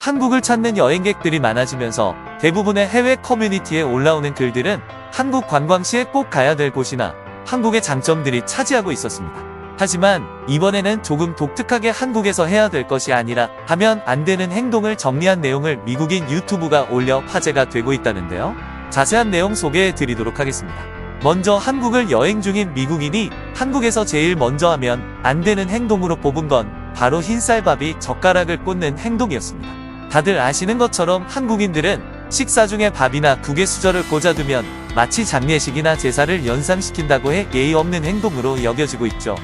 한국을 찾는 여행객들이 많아지면서 대부분의 해외 커뮤니티에 올라오는 글들은 한국 관광 시에 꼭 가야 될 곳이나 한국의 장점들이 차지하고 있었습니다. 하지만 이번에는 조금 독특하게 한국에서 해야 될 것이 아니라 하면 안 되는 행동을 정리한 내용을 미국인 유튜브가 올려 화제가 되고 있다는데요. 자세한 내용 소개해 드리도록 하겠습니다. 먼저 한국을 여행 중인 미국인이 한국에서 제일 먼저 하면 안 되는 행동으로 뽑은 건 바로 흰쌀밥이 젓가락을 꽂는 행동이었습니다. 다들 아시는 것처럼 한국인들은 식사 중에 밥이나 국에 수저를 꽂아두면 마치 장례식이나 제사를 연상시킨다고 해 예의 없는 행동으로 여겨지고 있죠.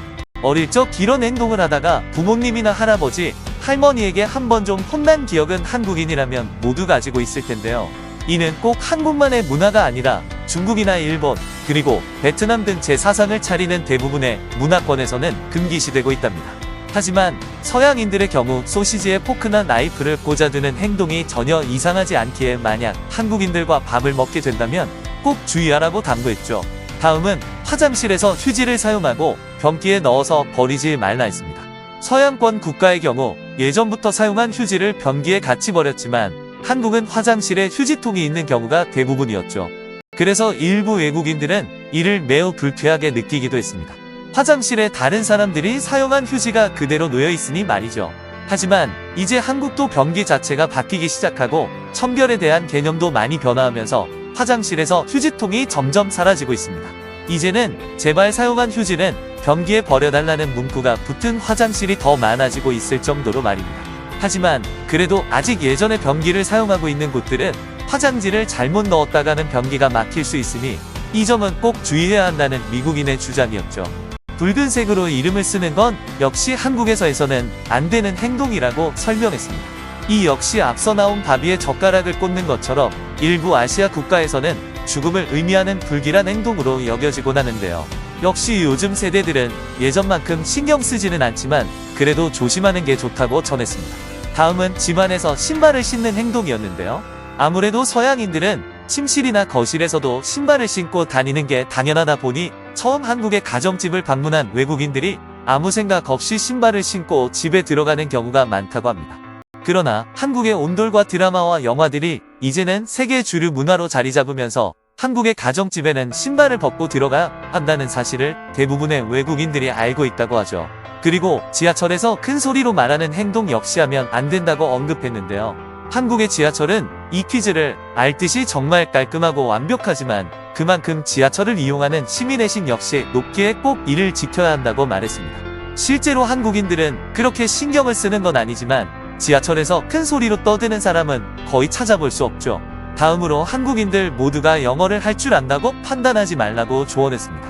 어릴 적 이런 행동을 하다가 부모님이나 할아버지, 할머니에게 한 번 좀 혼난 기억은 한국인이라면 모두 가지고 있을 텐데요. 이는 꼭 한국만의 문화가 아니라 중국이나 일본, 그리고 베트남 등 제4상을 차리는 대부분의 문화권에서는 금기시되고 있답니다. 하지만 서양인들의 경우 소시지에 포크나 나이프를 꽂아두는 행동이 전혀 이상하지 않기에 만약 한국인들과 밥을 먹게 된다면 꼭 주의하라고 당부했죠. 다음은 화장실에서 휴지를 사용하고 변기에 넣어서 버리지 말라 했습니다. 서양권 국가의 경우 예전부터 사용한 휴지를 변기에 같이 버렸지만 한국은 화장실에 휴지통이 있는 경우가 대부분이었죠. 그래서 일부 외국인들은 이를 매우 불쾌하게 느끼기도 했습니다. 화장실에 다른 사람들이 사용한 휴지가 그대로 놓여 있으니 말이죠. 하지만 이제 한국도 변기 자체가 바뀌기 시작하고 청결에 대한 개념도 많이 변화하면서 화장실에서 휴지통이 점점 사라지고 있습니다. 이제는 제발 사용한 휴지는 변기에 버려달라는 문구가 붙은 화장실이 더 많아지고 있을 정도로 말입니다. 하지만 그래도 아직 예전의 변기를 사용하고 있는 곳들은 화장지를 잘못 넣었다가는 변기가 막힐 수 있으니 이 점은 꼭 주의해야 한다는 미국인의 주장이었죠. 붉은색으로 이름을 쓰는 건 역시 한국에서는 안 되는 행동이라고 설명했습니다. 이 역시 앞서 나온 밥 위에 젓가락을 꽂는 것처럼 일부 아시아 국가에서는 죽음을 의미하는 불길한 행동으로 여겨지곤 하는데요. 역시 요즘 세대들은 예전만큼 신경 쓰지는 않지만 그래도 조심하는 게 좋다고 전했습니다. 다음은 집안에서 신발을 신는 행동이었는데요. 아무래도 서양인들은 침실이나 거실에서도 신발을 신고 다니는 게 당연하다 보니 처음 한국의 가정집을 방문한 외국인들이 아무 생각 없이 신발을 신고 집에 들어가는 경우가 많다고 합니다. 그러나 한국의 온돌과 드라마와 영화들이 이제는 세계 주류 문화로 자리 잡으면서 한국의 가정집에는 신발을 벗고 들어가야 한다는 사실을 대부분의 외국인들이 알고 있다고 하죠. 그리고 지하철에서 큰 소리로 말하는 행동 역시 하면 안 된다고 언급했는데요. 한국의 지하철은 이 퀴즈를 알 듯이 정말 깔끔하고 완벽하지만 그만큼 지하철을 이용하는 시민의식 역시 높기에 꼭 이를 지켜야 한다고 말했습니다. 실제로 한국인들은 그렇게 신경을 쓰는 건 아니지만 지하철에서 큰 소리로 떠드는 사람은 거의 찾아볼 수 없죠. 다음으로 한국인들 모두가 영어를 할 줄 안다고 판단하지 말라고 조언했습니다.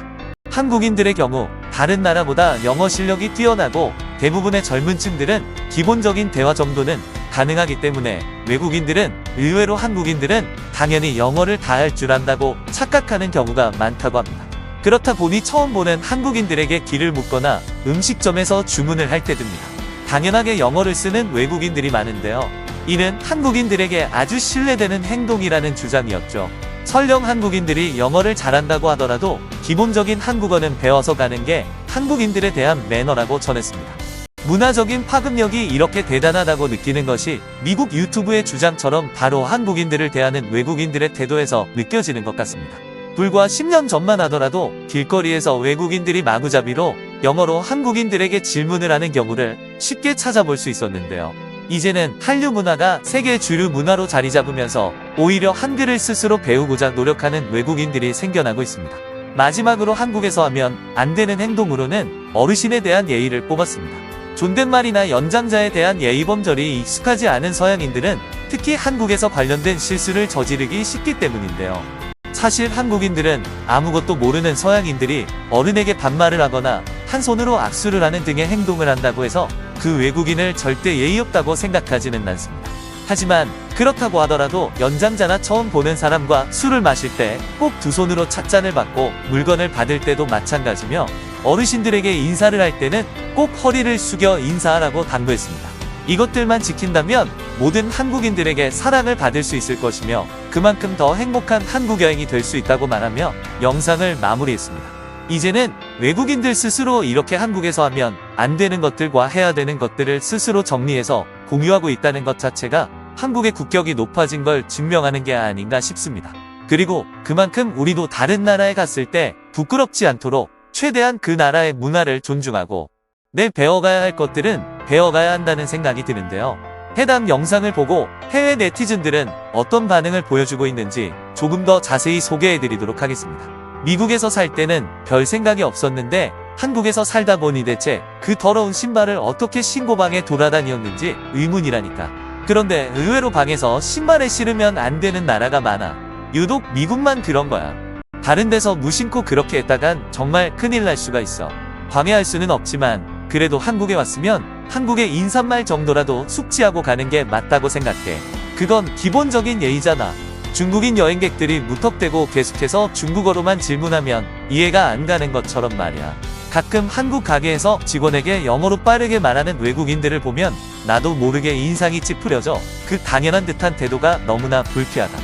한국인들의 경우 다른 나라보다 영어 실력이 뛰어나고 대부분의 젊은 층들은 기본적인 대화 정도는 가능하기 때문에 외국인들은 의외로 한국인들은 당연히 영어를 다 할 줄 안다고 착각하는 경우가 많다고 합니다. 그렇다 보니 처음 보는 한국인들에게 길을 묻거나 음식점에서 주문을 할 때 듭니다. 당연하게 영어를 쓰는 외국인들이 많은데요. 이는 한국인들에게 아주 신뢰되는 행동이라는 주장이었죠. 설령 한국인들이 영어를 잘한다고 하더라도 기본적인 한국어는 배워서 가는 게 한국인들에 대한 매너라고 전했습니다. 문화적인 파급력이 이렇게 대단하다고 느끼는 것이 미국 유튜브의 주장처럼 바로 한국인들을 대하는 외국인들의 태도에서 느껴지는 것 같습니다. 불과 10년 전만 하더라도 길거리에서 외국인들이 마구잡이로 영어로 한국인들에게 질문을 하는 경우를 쉽게 찾아볼 수 있었는데요. 이제는 한류 문화가 세계 주류 문화로 자리 잡으면서 오히려 한글을 스스로 배우고자 노력하는 외국인들이 생겨나고 있습니다. 마지막으로 한국에서 하면 안 되는 행동으로는 어르신에 대한 예의를 꼽았습니다. 존댓말이나 연장자에 대한 예의범절이 익숙하지 않은 서양인들은 특히 한국에서 관련된 실수를 저지르기 쉽기 때문인데요. 사실 한국인들은 아무것도 모르는 서양인들이 어른에게 반말을 하거나 한 손으로 악수를 하는 등의 행동을 한다고 해서 그 외국인을 절대 예의 없다고 생각하지는 않습니다. 하지만 그렇다고 하더라도 연장자나 처음 보는 사람과 술을 마실 때 꼭 두 손으로 찻잔을 받고 물건을 받을 때도 마찬가지며 어르신들에게 인사를 할 때는 꼭 허리를 숙여 인사하라고 당부했습니다. 이것들만 지킨다면 모든 한국인들에게 사랑을 받을 수 있을 것이며 그만큼 더 행복한 한국 여행이 될 수 있다고 말하며 영상을 마무리했습니다. 이제는 외국인들 스스로 이렇게 한국에서 하면 안 되는 것들과 해야 되는 것들을 스스로 정리해서 공유하고 있다는 것 자체가 한국의 국격이 높아진 걸 증명하는 게 아닌가 싶습니다. 그리고 그만큼 우리도 다른 나라에 갔을 때 부끄럽지 않도록 최대한 그 나라의 문화를 존중하고 내 배워가야 할 것들은 배워가야 한다는 생각이 드는데요. 해당 영상을 보고 해외 네티즌들은 어떤 반응을 보여주고 있는지 조금 더 자세히 소개해드리도록 하겠습니다. 미국에서 살 때는 별 생각이 없었는데 한국에서 살다 보니 대체 그 더러운 신발을 어떻게 신고방에 돌아다녔는지 의문이라니까. 그런데 의외로 방에서 신발에 신으면 안 되는 나라가 많아. 유독 미국만 그런 거야. 다른 데서 무신고 그렇게 했다간 정말 큰일 날 수가 있어. 방해할 수는 없지만 그래도 한국에 왔으면 한국의 인사말 정도라도 숙지하고 가는 게 맞다고 생각해. 그건 기본적인 예의잖아. 중국인 여행객들이 무턱대고 계속해서 중국어로만 질문하면 이해가 안 가는 것처럼 말이야. 가끔 한국 가게에서 직원에게 영어로 빠르게 말하는 외국인들을 보면 나도 모르게 인상이 찌푸려져. 그 당연한 듯한 태도가 너무나 불쾌하다.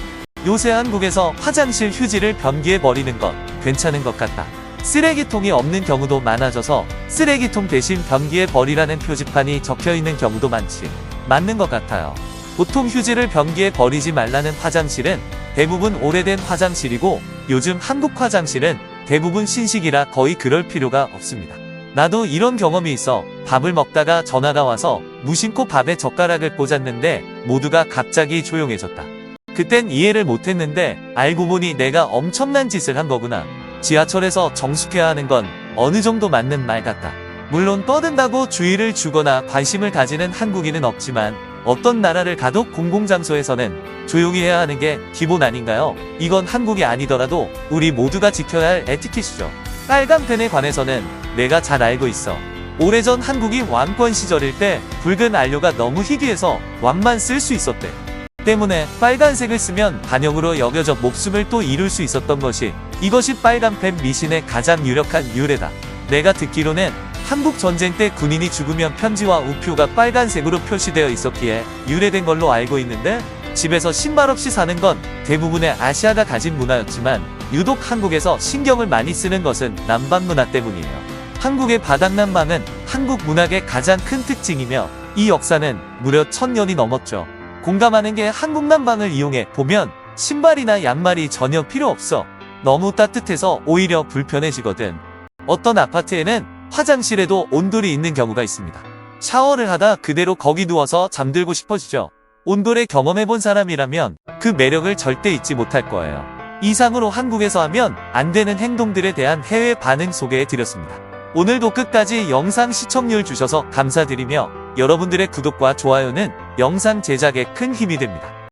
요새 한국에서 화장실 휴지를 변기에 버리는 건 괜찮은 것 같다. 쓰레기통이 없는 경우도 많아져서 쓰레기통 대신 변기에 버리라는 표지판이 적혀있는 경우도 많지. 맞는 것 같아요. 보통 휴지를 변기에 버리지 말라는 화장실은 대부분 오래된 화장실이고 요즘 한국 화장실은 대부분 신식이라 거의 그럴 필요가 없습니다. 나도 이런 경험이 있어. 밥을 먹다가 전화가 와서 무심코 밥에 젓가락을 꽂았는데 모두가 갑자기 조용해졌다. 그땐 이해를 못했는데 알고 보니 내가 엄청난 짓을 한 거구나. 지하철에서 정숙해야 하는 건 어느 정도 맞는 말 같다. 물론 떠든다고 주의를 주거나 관심을 가지는 한국인은 없지만 어떤 나라를 가도 공공장소에서는 조용히 해야 하는 게 기본 아닌가요? 이건 한국이 아니더라도 우리 모두가 지켜야 할 에티켓이죠. 빨간 펜에 관해서는 내가 잘 알고 있어. 오래전 한국이 왕권 시절일 때 붉은 안료가 너무 희귀해서 왕만 쓸 수 있었대. 때문에 빨간색을 쓰면 반역으로 여겨져 목숨을 또 잃을 수 있었던 것이 이것이 빨간펜 미신의 가장 유력한 유래다. 내가 듣기로는 한국 전쟁 때 군인이 죽으면 편지와 우표가 빨간색으로 표시되어 있었기에 유래된 걸로 알고 있는데 집에서 신발 없이 사는 건 대부분의 아시아가 가진 문화였지만 유독 한국에서 신경을 많이 쓰는 것은 난방 문화 때문이에요. 한국의 바닥난방은 한국 문학의 가장 큰 특징이며 이 역사는 무려 1000년이 넘었죠. 공감하는 게 한국 난방을 이용해 보면 신발이나 양말이 전혀 필요 없어. 너무 따뜻해서 오히려 불편해지거든. 어떤 아파트에는 화장실에도 온돌이 있는 경우가 있습니다. 샤워를 하다 그대로 거기 누워서 잠들고 싶어지죠. 온돌에 경험해본 사람이라면 그 매력을 절대 잊지 못할 거예요. 이상으로 한국에서 하면 안 되는 행동들에 대한 해외 반응 소개해드렸습니다. 오늘도 끝까지 영상 시청률 주셔서 감사드리며 여러분들의 구독과 좋아요는 영상 제작에 큰 힘이 됩니다.